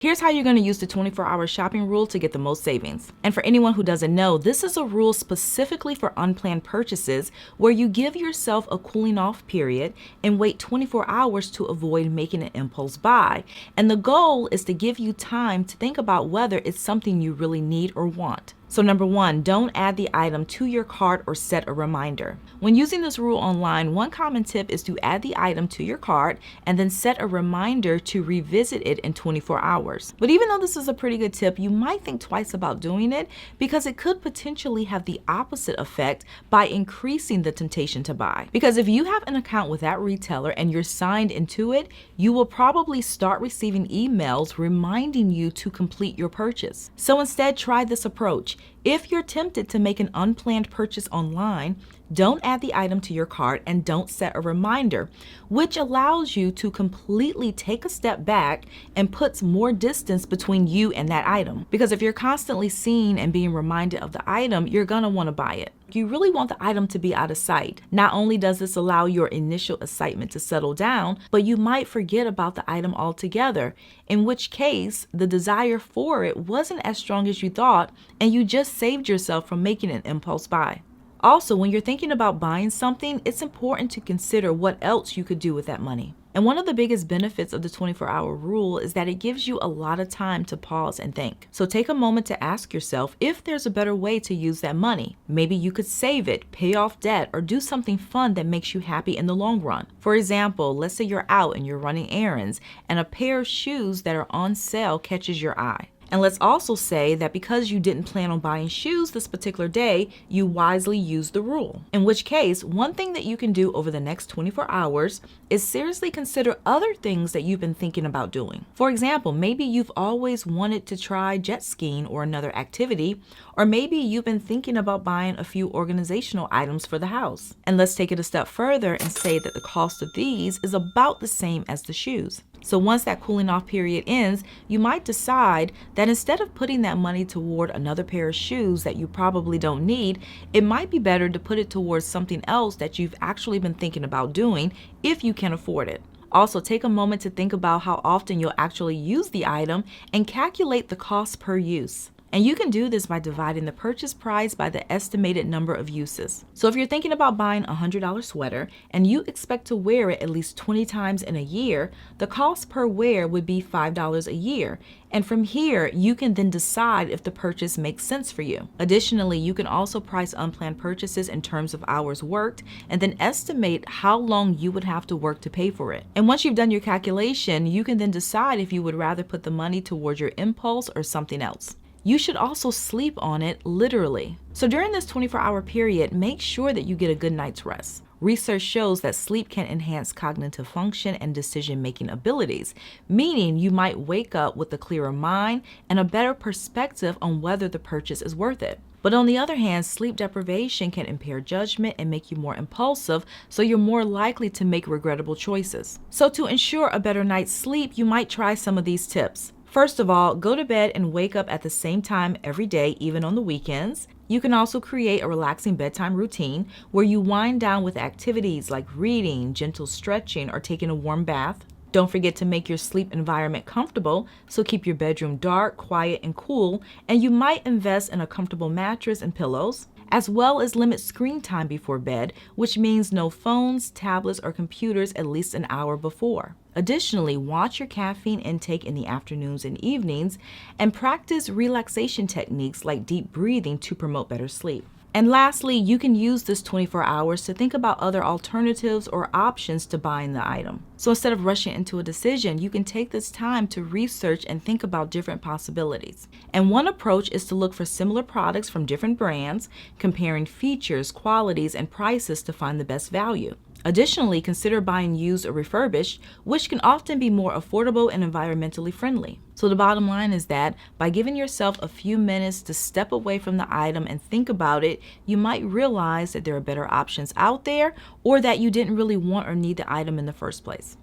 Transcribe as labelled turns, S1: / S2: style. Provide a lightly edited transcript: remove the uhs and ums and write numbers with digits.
S1: Here's how you're going to use the 24-hour shopping rule to get the most savings. And for anyone who doesn't know, this is a rule specifically for unplanned purchases where you give yourself a cooling off period and wait 24 hours to avoid making an impulse buy. And the goal is to give you time to think about whether it's something you really need or want. So number 1, don't add the item to your cart or set a reminder. When using this rule online, one common tip is to add the item to your cart and then set a reminder to revisit it in 24 hours. But even though this is a pretty good tip, you might think twice about doing it because it could potentially have the opposite effect by increasing the temptation to buy. Because if you have an account with that retailer and you're signed into it, you will probably start receiving emails reminding you to complete your purchase. So instead, try this approach. If you're tempted to make an unplanned purchase online, don't add the item to your cart and don't set a reminder, which allows you to completely take a step back and puts more distance between you and that item. Because if you're constantly seeing and being reminded of the item, you're gonna wanna buy it. You really want the item to be out of sight. Not only does this allow your initial excitement to settle down, but you might forget about the item altogether, in which case the desire for it wasn't as strong as you thought, and you just saved yourself from making an impulse buy. Also, when you're thinking about buying something, it's important to consider what else you could do with that money. And one of the biggest benefits of the 24-hour rule is that it gives you a lot of time to pause and think. So take a moment to ask yourself if there's a better way to use that money. Maybe you could save it, pay off debt, or do something fun that makes you happy in the long run. For example, let's say you're out and you're running errands and a pair of shoes that are on sale catches your eye. And let's also say that because you didn't plan on buying shoes this particular day, you wisely used the rule. In which case, one thing that you can do over the next 24 hours is seriously consider other things that you've been thinking about doing. For example, maybe you've always wanted to try jet skiing or another activity, or maybe you've been thinking about buying a few organizational items for the house. And let's take it a step further and say that the cost of these is about the same as the shoes. So once that cooling off period ends, you might decide that instead of putting that money toward another pair of shoes that you probably don't need, it might be better to put it towards something else that you've actually been thinking about doing if you can afford it. Also, take a moment to think about how often you'll actually use the item and calculate the cost per use. And you can do this by dividing the purchase price by the estimated number of uses. So if you're thinking about buying a $100 sweater and you expect to wear it at least 20 times in a year, the cost per wear would be $5 a year. And from here, you can then decide if the purchase makes sense for you. Additionally, you can also price unplanned purchases in terms of hours worked and then estimate how long you would have to work to pay for it. And once you've done your calculation, you can then decide if you would rather put the money towards your impulse or something else. You should also sleep on it literally. So during this 24-hour period, make sure that you get a good night's rest. Research shows that sleep can enhance cognitive function and decision-making abilities, meaning you might wake up with a clearer mind and a better perspective on whether the purchase is worth it. But on the other hand, sleep deprivation can impair judgment and make you more impulsive, so you're more likely to make regrettable choices. So to ensure a better night's sleep, you might try some of these tips. First of all, go to bed and wake up at the same time every day, even on the weekends. You can also create a relaxing bedtime routine where you wind down with activities like reading, gentle stretching, or taking a warm bath. Don't forget to make your sleep environment comfortable, so keep your bedroom dark, quiet, and cool, and you might invest in a comfortable mattress and pillows, as well as limit screen time before bed, which means no phones, tablets, or computers at least an hour before. Additionally, watch your caffeine intake in the afternoons and evenings, and practice relaxation techniques like deep breathing to promote better sleep. And lastly, you can use this 24 hours to think about other alternatives or options to buying the item. So instead of rushing into a decision, you can take this time to research and think about different possibilities. And one approach is to look for similar products from different brands, comparing features, qualities, and prices to find the best value. Additionally, consider buying used or refurbished, which can often be more affordable and environmentally friendly. So the bottom line is that by giving yourself a few minutes to step away from the item and think about it, you might realize that there are better options out there, or that you didn't really want or need the item in the first place.